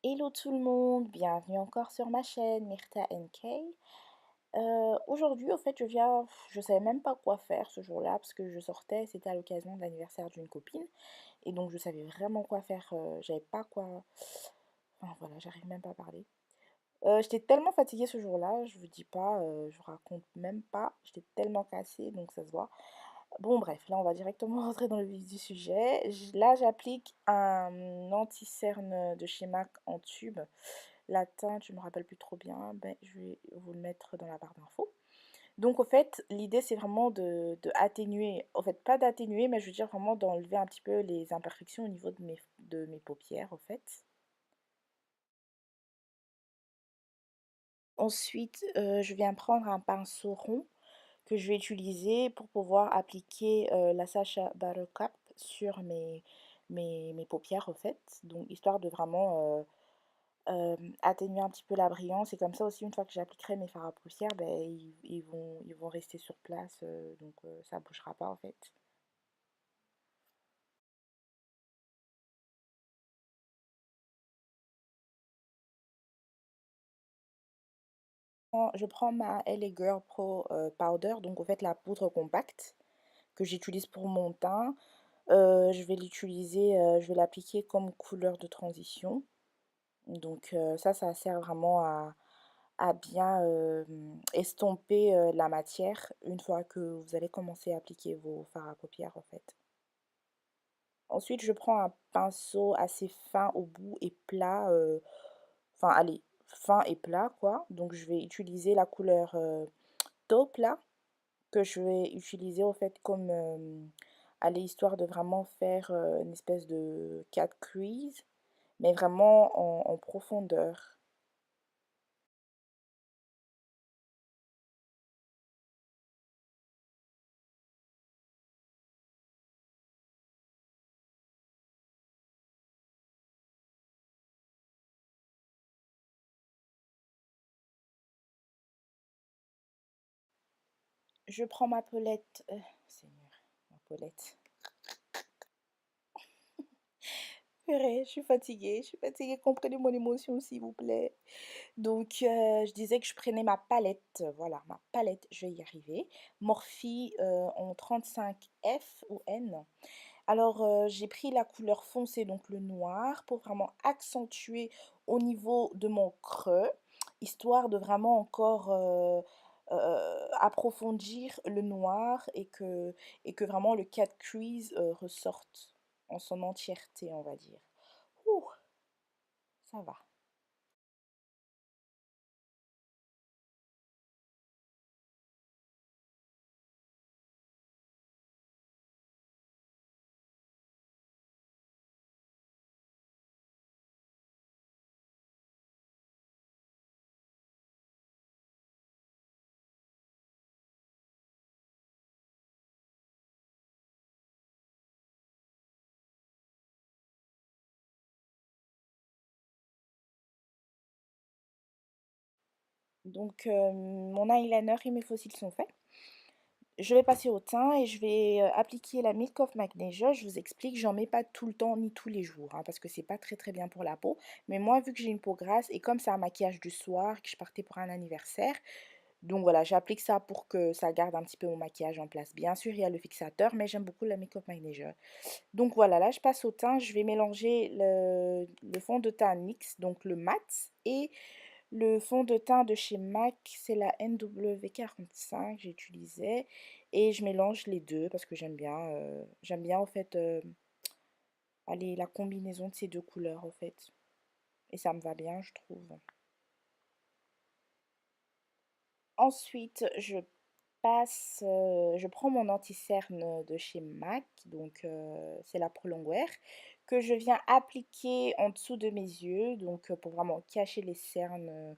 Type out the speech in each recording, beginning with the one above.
Hello tout le monde, bienvenue encore sur ma chaîne Myrtha NK. Aujourd'hui, au fait, je savais même pas quoi faire ce jour-là parce que je sortais, c'était à l'occasion de l'anniversaire d'une copine et donc je savais vraiment quoi faire. J'avais pas quoi. Enfin voilà, j'arrive même pas à parler. J'étais tellement fatiguée ce jour-là, je vous dis pas, je vous raconte même pas. J'étais tellement cassée, donc ça se voit. Bon, bref, là, on va directement rentrer dans le vif du sujet. Là, j'applique un anti-cerne de chez MAC en tube. La teinte, je me rappelle plus trop bien. Ben, je vais vous le mettre dans la barre d'infos. Donc, au fait, l'idée, c'est vraiment de atténuer. En fait, pas d'atténuer, mais je veux dire vraiment d'enlever un petit peu les imperfections au niveau de mes paupières, au fait. Ensuite, je viens prendre un pinceau rond que je vais utiliser pour pouvoir appliquer la Sacha Buttercup sur mes paupières, au fait. Donc, histoire de vraiment atténuer un petit peu la brillance. Et comme ça aussi, une fois que j'appliquerai mes fards à paupières, ben, ils vont rester sur place. Donc, ça ne bougera pas, en fait. Je prends ma LA Girl Pro Powder, donc en fait la poudre compacte que j'utilise pour mon teint. Je vais l'utiliser, je vais l'appliquer comme couleur de transition. Donc ça sert vraiment à bien estomper la matière une fois que vous allez commencer à appliquer vos fards à paupières en fait. Ensuite, je prends un pinceau assez fin au bout et plat, enfin allez, fin et plat quoi. Donc je vais utiliser la couleur taupe là, que je vais utiliser au fait comme, allez, histoire de vraiment faire une espèce de cat crease, mais vraiment en profondeur. Je prends ma palette, Seigneur, ma palette. Purée, je suis fatiguée, comprenez mon émotion s'il vous plaît. Donc, je disais que je prenais ma palette, voilà, ma palette, je vais y arriver. Morphe en 35F ou N. Alors, j'ai pris la couleur foncée, donc le noir, pour vraiment accentuer au niveau de mon creux, histoire de vraiment encore approfondir le noir et que vraiment le cat crease ressorte en son entièreté, on va dire. Ouh, ça va. Donc, mon eyeliner et mes fossiles sont faits. Je vais passer au teint et je vais appliquer la Milk of Magnesia. Je vous explique, j'en mets pas tout le temps ni tous les jours hein, parce que c'est pas très très bien pour la peau. Mais moi, vu que j'ai une peau grasse et comme c'est un maquillage du soir, que je partais pour un anniversaire, donc voilà, j'applique ça pour que ça garde un petit peu mon maquillage en place. Bien sûr, il y a le fixateur, mais j'aime beaucoup la Milk of Magnesia. Donc voilà, là je passe au teint. Je vais mélanger le fond de teint NYX, donc le mat, et le fond de teint de chez MAC, c'est la NW45 que j'utilisais et je mélange les deux parce que j'aime bien en fait allez, la combinaison de ces deux couleurs en fait. Et ça me va bien, je trouve. Ensuite, je prends mon anti-cerne de chez MAC, donc c'est la Prolongwear, que je viens appliquer en dessous de mes yeux, donc pour vraiment cacher les cernes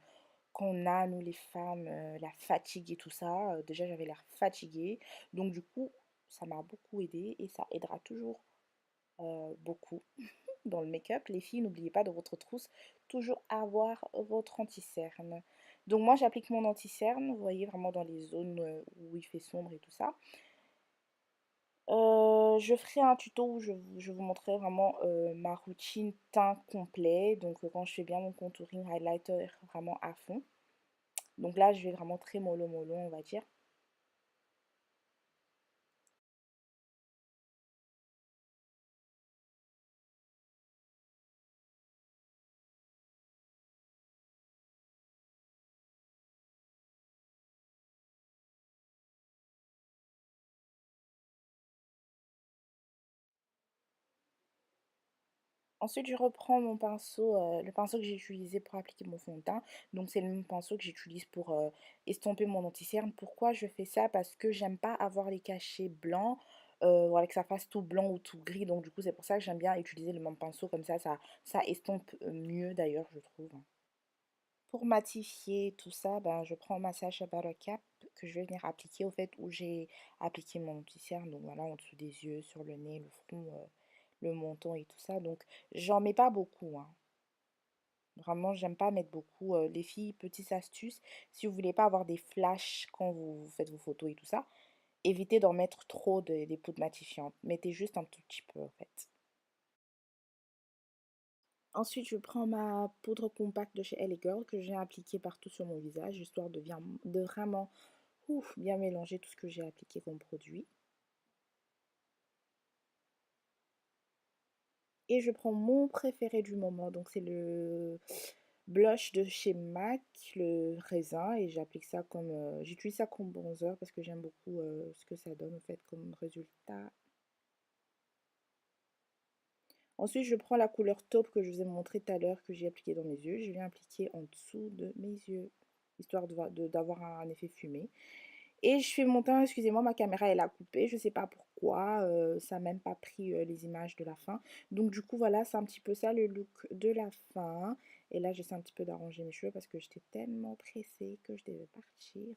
qu'on a, nous les femmes, la fatigue et tout ça. Déjà, j'avais l'air fatiguée. Donc, du coup, ça m'a beaucoup aidé et ça aidera toujours beaucoup dans le make-up. Les filles, n'oubliez pas de votre trousse, toujours avoir votre anti-cerne. Donc, moi, j'applique mon anti-cerne, vous voyez, vraiment dans les zones où il fait sombre et tout ça. Je ferai un tuto où je vous montrerai vraiment ma routine teint complet. Donc quand je fais bien mon contouring highlighter vraiment à fond. Donc là, je vais vraiment très mollo mollo, on va dire. Ensuite, je reprends mon pinceau, le pinceau que j'ai utilisé pour appliquer mon fond de teint. Donc, c'est le même pinceau que j'utilise pour estomper mon anti-cerne. Pourquoi je fais ça? Parce que j'aime pas avoir les cachets blancs, voilà, que ça fasse tout blanc ou tout gris. Donc, du coup, c'est pour ça que j'aime bien utiliser le même pinceau. Comme ça estompe mieux d'ailleurs, je trouve. Pour matifier tout ça, ben, je prends ma Sacha Baron Cap que je vais venir appliquer au fait où j'ai appliqué mon anti-cerne. Donc, voilà, en dessous des yeux, sur le nez, le front, le menton et tout ça. Donc, j'en mets pas beaucoup, hein. Vraiment, j'aime pas mettre beaucoup. Les filles, petite astuce, si vous voulez pas avoir des flashs quand vous faites vos photos et tout ça, évitez d'en mettre trop des poudres matifiantes. Mettez juste un tout petit peu en fait. Ensuite, je prends ma poudre compacte de chez LA Girl que j'ai appliquée partout sur mon visage, histoire de vraiment bien mélanger tout ce que j'ai appliqué comme produit. Et je prends mon préféré du moment, donc c'est le blush de chez MAC, le raisin, et j'applique ça comme, j'utilise ça comme bronzer parce que j'aime beaucoup ce que ça donne en fait comme résultat. Ensuite, je prends la couleur taupe que je vous ai montré tout à l'heure que j'ai appliqué dans mes yeux. Je viens appliquer en dessous de mes yeux, histoire d'avoir un effet fumé. Et je fais mon teint, excusez-moi, ma caméra elle a coupé, je sais pas pourquoi, ça n'a même pas pris les images de la fin. Donc du coup voilà, c'est un petit peu ça le look de la fin. Et là j'essaie un petit peu d'arranger mes cheveux parce que j'étais tellement pressée que je devais partir.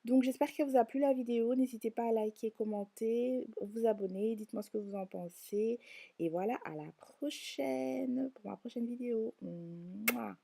Donc j'espère que vous a plu la vidéo, n'hésitez pas à liker, commenter, vous abonner, dites-moi ce que vous en pensez. Et voilà, à la prochaine pour ma prochaine vidéo. Mouah.